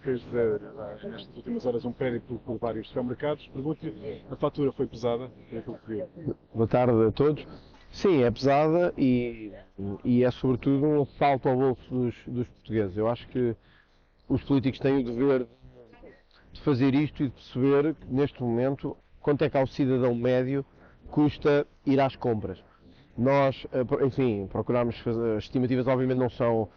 Fez nestas últimas horas um périplo por vários supermercados. Pergunto-lhe, a fatura foi pesada? É aquilo que viu. Boa tarde a todos. Sim, é pesada e é sobretudo um assalto ao bolso dos portugueses. Eu acho que os políticos têm o dever de fazer isto e de perceber que neste momento quanto é que ao cidadão médio custa ir às compras. Nós, enfim, procuramos fazer, as estimativas obviamente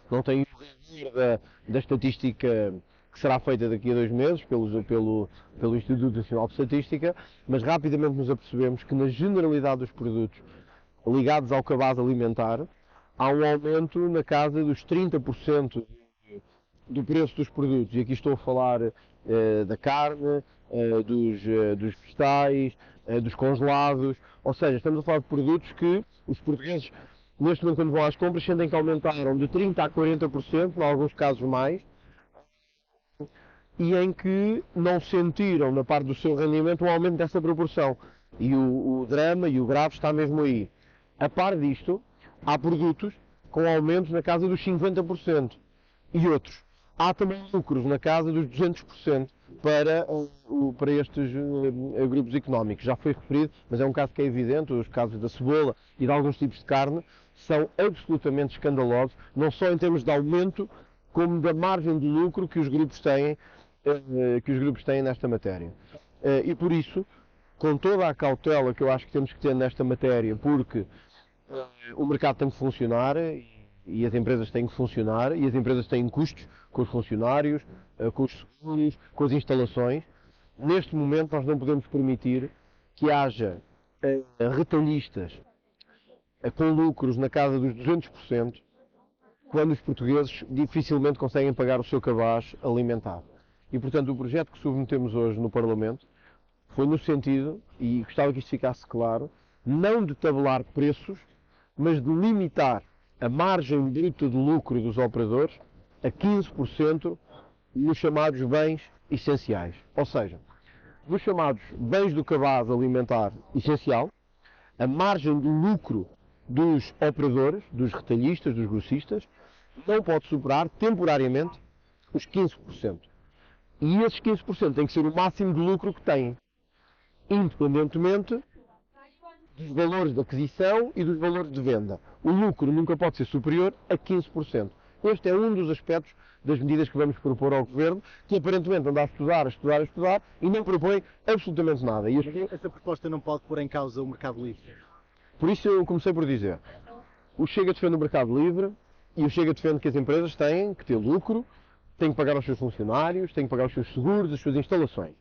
não têm o rigor da estatística que será feita daqui a 2 meses pelo Instituto Nacional de Estatística, mas rapidamente nos apercebemos que na generalidade dos produtos ligados ao cabaz alimentar há um aumento na casa dos 30% do preço dos produtos. E aqui estou a falar da carne, dos vegetais, dos congelados, ou seja, estamos a falar de produtos que os portugueses, neste momento, quando vão às compras, sentem que aumentaram de 30% a 40%, em alguns casos mais, e em que não sentiram, na parte do seu rendimento, um aumento dessa proporção. E o drama e o grave está mesmo aí. A par disto, há produtos com aumentos na casa dos 50% e outros. Há também lucros na casa dos 200% para estes grupos económicos. Já foi referido, mas é um caso que é evidente, os casos da cebola e de alguns tipos de carne são absolutamente escandalosos, não só em termos de aumento, como da margem de lucro que os grupos têm nesta matéria. E por isso, com toda a cautela que eu acho que temos que ter nesta matéria, porque o mercado tem que funcionar e as empresas têm que funcionar e as empresas têm custos com os funcionários, com os seguros, com as instalações. Neste momento nós não podemos permitir que haja retalhistas com lucros na casa dos 200%, quando os portugueses dificilmente conseguem pagar o seu cabaz alimentar. E portanto o projeto que submetemos hoje no Parlamento foi no sentido, e gostava que isto ficasse claro, não de tabelar preços, mas de limitar a margem bruta de lucro dos operadores a 15% nos chamados bens essenciais. Ou seja, nos chamados bens do cabaz alimentar essencial, a margem de lucro dos operadores, dos retalhistas, dos grossistas, não pode superar temporariamente os 15%. E esses 15% têm que ser o máximo de lucro que têm, independentemente dos valores de aquisição e dos valores de venda. O lucro nunca pode ser superior a 15%. Este é um dos aspectos das medidas que vamos propor ao Governo, que aparentemente anda a estudar e não propõe absolutamente nada. E essa proposta não pode pôr em causa o mercado livre? por isso eu comecei por dizer, o Chega defende o mercado livre e o Chega defende que as empresas têm que ter lucro, têm que pagar aos seus funcionários, têm que pagar os seus seguros, as suas instalações.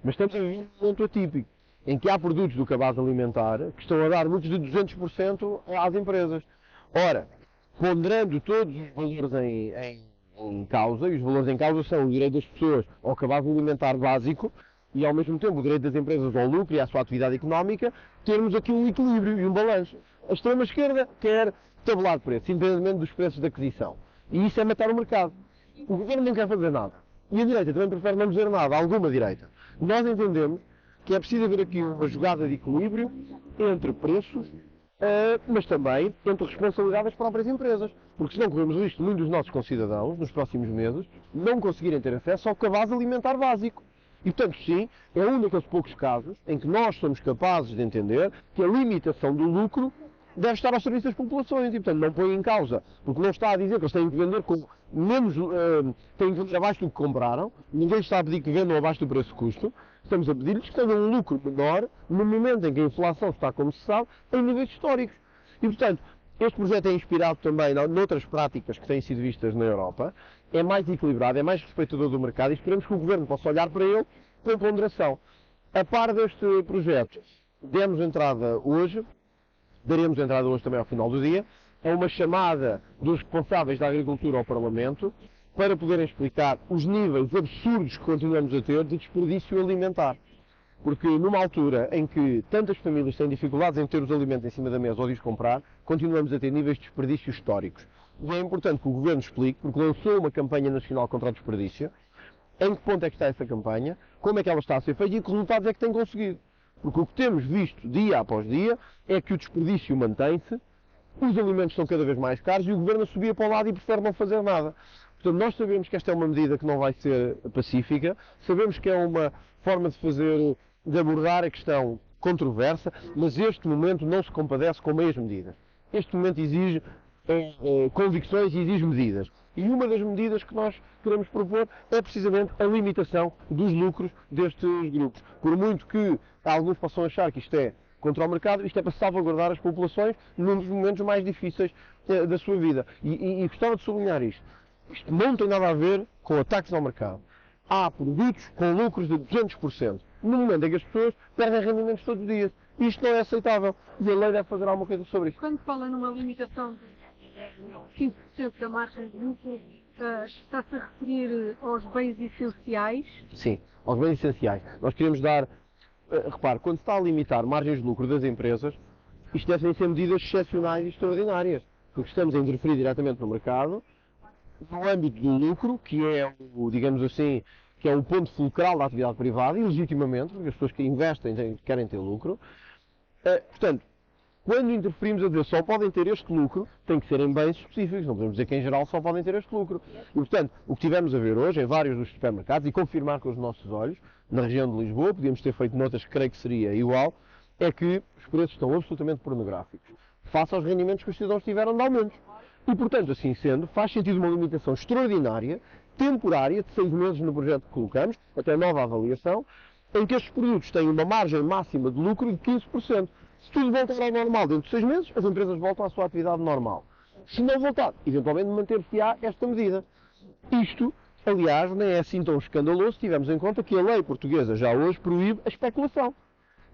Mas estamos a viver um momento atípico, em que há produtos do cabaz alimentar que estão a dar lucros de 200% às empresas. Ora, ponderando todos os valores em causa, e os valores em causa são o direito das pessoas ao cabaz alimentar básico e ao mesmo tempo o direito das empresas ao lucro e à sua atividade económica, termos aqui um equilíbrio e um balanço. A extrema-esquerda quer tabelar preços, independentemente dos preços de aquisição. E isso é matar o mercado. O governo não quer fazer nada. E a direita também prefere não dizer nada, alguma direita. Nós entendemos que é preciso haver aqui uma jogada de equilíbrio entre preços, mas também entre responsabilidade das próprias empresas. Porque senão corremos o risco de muitos dos nossos concidadãos, nos próximos meses, não conseguirem ter acesso ao cabaz alimentar básico. E, portanto, sim, é um daqueles poucos casos em que nós somos capazes de entender que a limitação do lucro deve estar ao serviço das populações e, portanto, não põe em causa, porque não está a dizer que eles têm que vender com menos, têm que vender abaixo do que compraram, ninguém está a pedir que vendam abaixo do preço de custo, estamos a pedir-lhes que tenham um lucro menor no momento em que a inflação está, como se sabe, em níveis históricos. E, portanto, este projeto é inspirado também noutras práticas que têm sido vistas na Europa, é mais equilibrado, é mais respeitador do mercado e esperamos que o Governo possa olhar para ele com ponderação. A par deste projeto, daremos entrada hoje também ao final do dia, a uma chamada dos responsáveis da agricultura ao Parlamento para poderem explicar os níveis absurdos que continuamos a ter de desperdício alimentar. Porque numa altura em que tantas famílias têm dificuldades em ter os alimentos em cima da mesa ou de os comprar, continuamos a ter níveis de desperdício históricos. E é importante que o Governo explique, porque lançou uma campanha nacional contra o desperdício, em que ponto é que está essa campanha, como é que ela está a ser feita e que resultados é que tem conseguido. Porque o que temos visto dia após dia é que o desperdício mantém-se, os alimentos são cada vez mais caros e o Governo subia para o lado e prefere não fazer nada. Portanto, nós sabemos que esta é uma medida que não vai ser pacífica, sabemos que é uma forma de abordar a questão controversa, mas este momento não se compadece com meias medidas. Este momento exige convicções e exige medidas. E uma das medidas que nós queremos propor é precisamente a limitação dos lucros destes grupos. Por muito que alguns possam achar que isto é contra o mercado, isto é para salvaguardar as populações num dos momentos mais difíceis da sua vida. E gostava de sublinhar isto. Isto não tem nada a ver com ataques ao mercado. Há produtos com lucros de 200%. No momento em que as pessoas perdem rendimentos todos os dias. Isto não é aceitável. E a lei deve fazer alguma coisa sobre isto. Quando fala numa limitação de 15% da margem de lucro, está-se a referir aos bens essenciais? Sim, aos bens essenciais. Nós queremos dar... repare, quando se está a limitar margens de lucro das empresas, isto devem ser medidas excepcionais e extraordinárias. Porque estamos a interferir diretamente no mercado, no âmbito do lucro, que é o, digamos assim, que é o ponto fulcral da atividade privada, e legitimamente, porque as pessoas que investem querem ter lucro. Portanto, quando interferimos a dizer só podem ter este lucro, tem que ser em bens específicos, não podemos dizer que em geral só podem ter este lucro. E portanto, o que tivemos a ver hoje em vários dos supermercados, e confirmar com os nossos olhos, na região de Lisboa, podíamos ter feito notas que creio que seria igual, é que os preços estão absolutamente pornográficos, face aos rendimentos que os cidadãos tiveram de aumentos. E portanto, assim sendo, faz sentido uma limitação extraordinária, temporária, de 6 meses no projeto que colocamos, até nova avaliação, em que estes produtos têm uma margem máxima de lucro de 15%. Se tudo voltar ao normal dentro de 6 meses, as empresas voltam à sua atividade normal. Se não voltar, eventualmente manter-se-á esta medida. Isto, aliás, nem é assim tão escandaloso se tivermos em conta que a lei portuguesa já hoje proíbe a especulação.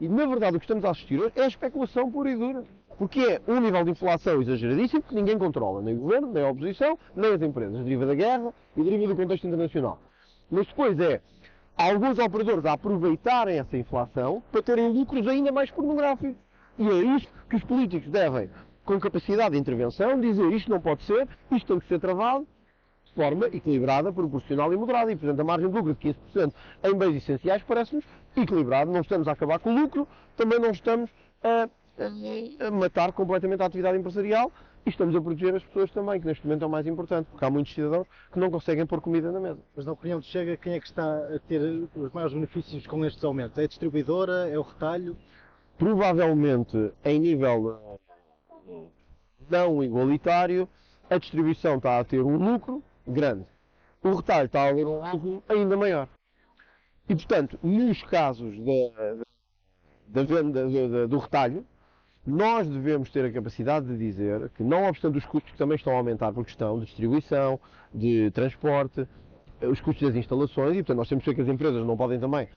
E, na verdade, o que estamos a assistir hoje é a especulação pura e dura. Porque é um nível de inflação exageradíssimo que ninguém controla, nem o governo, nem a oposição, nem as empresas. Deriva da guerra e deriva do contexto internacional. Mas depois é alguns operadores a aproveitarem essa inflação para terem lucros ainda mais pornográficos. E é isto que os políticos devem, com capacidade de intervenção, dizer isto não pode ser, isto tem que ser travado, de forma equilibrada, proporcional e moderada. E, portanto, a margem de lucro de 15% em bens essenciais parece-nos equilibrado. Não estamos a acabar com o lucro, também não estamos a matar completamente a atividade empresarial e estamos a proteger as pessoas também, que neste momento é o mais importante, porque há muitos cidadãos que não conseguem pôr comida na mesa. Mas na opinião de Chega, quem é que está a ter os maiores benefícios com estes aumentos? É a distribuidora? É o retalho? Provavelmente, em nível não igualitário, a distribuição está a ter um lucro grande. O retalho está a ter um lucro ainda maior. E, portanto, nos casos da venda do retalho, nós devemos ter a capacidade de dizer que, não obstante os custos que também estão a aumentar por questão de distribuição, de transporte, os custos das instalações, e portanto nós temos que ver que as empresas não podem também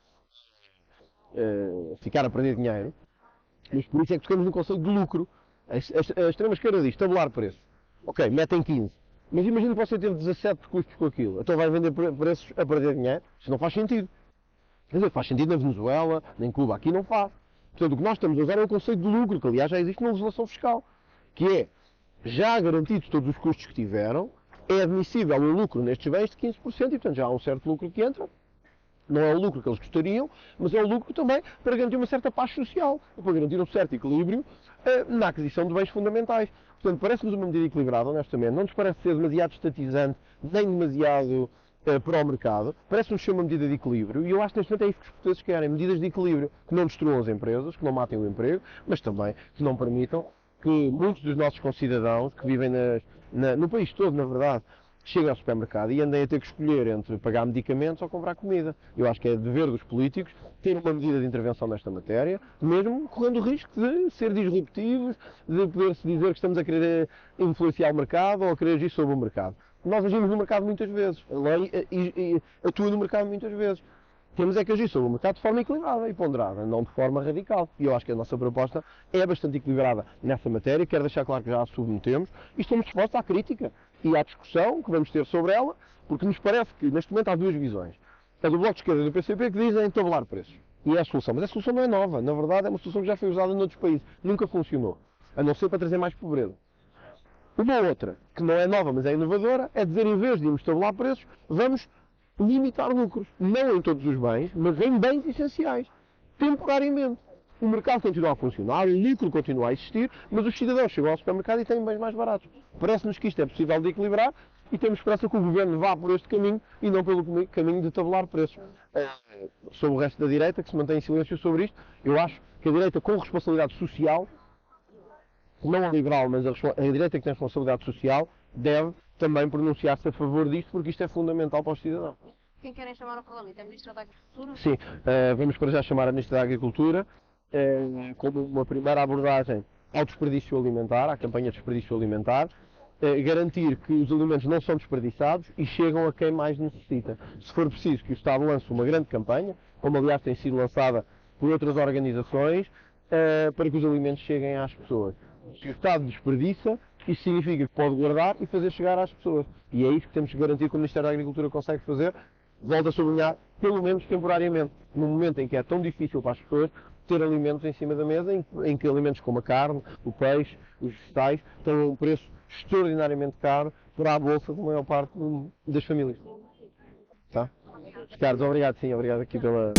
ficar a perder dinheiro, mas por isso é que tocamos no conceito de lucro. A extrema-esquerda diz tabular preços. Ok, metem 15. Mas imagina que você teve 17 de custos com aquilo. Então vai vender preços a perder dinheiro? Isso não faz sentido. Quer dizer, faz sentido na Venezuela, nem Cuba. Aqui não faz. Portanto, o que nós estamos a usar é o conceito de lucro, que aliás já existe na legislação fiscal. Que é, já garantidos todos os custos que tiveram, é admissível um lucro nestes bens de 15% e portanto já há um certo lucro que entra. Não é o lucro que eles gostariam, mas é o lucro também para garantir uma certa paz social, para garantir um certo equilíbrio na aquisição de bens fundamentais. Portanto, parece-nos uma medida equilibrada, honestamente. Não nos parece ser demasiado estatizante, nem demasiado para o mercado. Parece-nos ser uma medida de equilíbrio e eu acho que neste momento é isso que os portugueses querem. Medidas de equilíbrio que não destruam as empresas, que não matem o emprego, mas também que não permitam que muitos dos nossos concidadãos que vivem no país todo, na verdade, cheguem ao supermercado e andem a ter que escolher entre pagar medicamentos ou comprar comida. Eu acho que é dever dos políticos ter uma medida de intervenção nesta matéria, mesmo correndo o risco de ser disruptivos, de poder-se dizer que estamos a querer influenciar o mercado ou a querer agir sobre o mercado. Nós agimos no mercado muitas vezes, a lei atua no mercado muitas vezes. Temos é que agir sobre o mercado de forma equilibrada e ponderada, não de forma radical. E eu acho que a nossa proposta é bastante equilibrada nessa matéria. Quero deixar claro que já a submetemos e estamos dispostos à crítica e à discussão que vamos ter sobre ela, porque nos parece que neste momento há duas visões. A do Bloco de Esquerda e do PCP que dizem tabular preços. E é a solução. Mas a solução não é nova. Na verdade é uma solução que já foi usada noutros países. Nunca funcionou. A não ser para trazer mais pobreza. Uma outra, que não é nova, mas é inovadora, é dizer, em vez de irmos tabular preços, vamos limitar lucros. Não em todos os bens, mas em bens essenciais. Temporariamente. O mercado continua a funcionar, o lucro continua a existir, mas os cidadãos chegam ao supermercado e têm bens mais baratos. Parece-nos que isto é possível de equilibrar e temos esperança que o Governo vá por este caminho e não pelo caminho de tabelar preços. Sobre o resto da direita, que se mantém em silêncio sobre isto, eu acho que a direita com responsabilidade social, não a liberal, mas a direita que tem responsabilidade social, deve também pronunciar-se a favor disto, porque isto é fundamental para os cidadãos. Quem querem chamar ao Parlamento? É a Ministra da Agricultura? Sim, vamos para já chamar a Ministra da Agricultura como uma primeira abordagem ao desperdício alimentar, à campanha de desperdício alimentar, garantir que os alimentos não são desperdiçados e chegam a quem mais necessita. Se for preciso que o Estado lance uma grande campanha, como aliás tem sido lançada por outras organizações, para que os alimentos cheguem às pessoas. Se o Estado desperdiça, isso significa que pode guardar e fazer chegar às pessoas. E é isso que temos que garantir que o Ministério da Agricultura consegue fazer, volto a sublinhar, pelo menos temporariamente, no momento em que é tão difícil para as pessoas ter alimentos em cima da mesa, em que alimentos como a carne, o peixe, os vegetais, estão a um preço extraordinariamente caro para a bolsa da maior parte das famílias. Tá? Ricardo, obrigado, sim, obrigado aqui pela...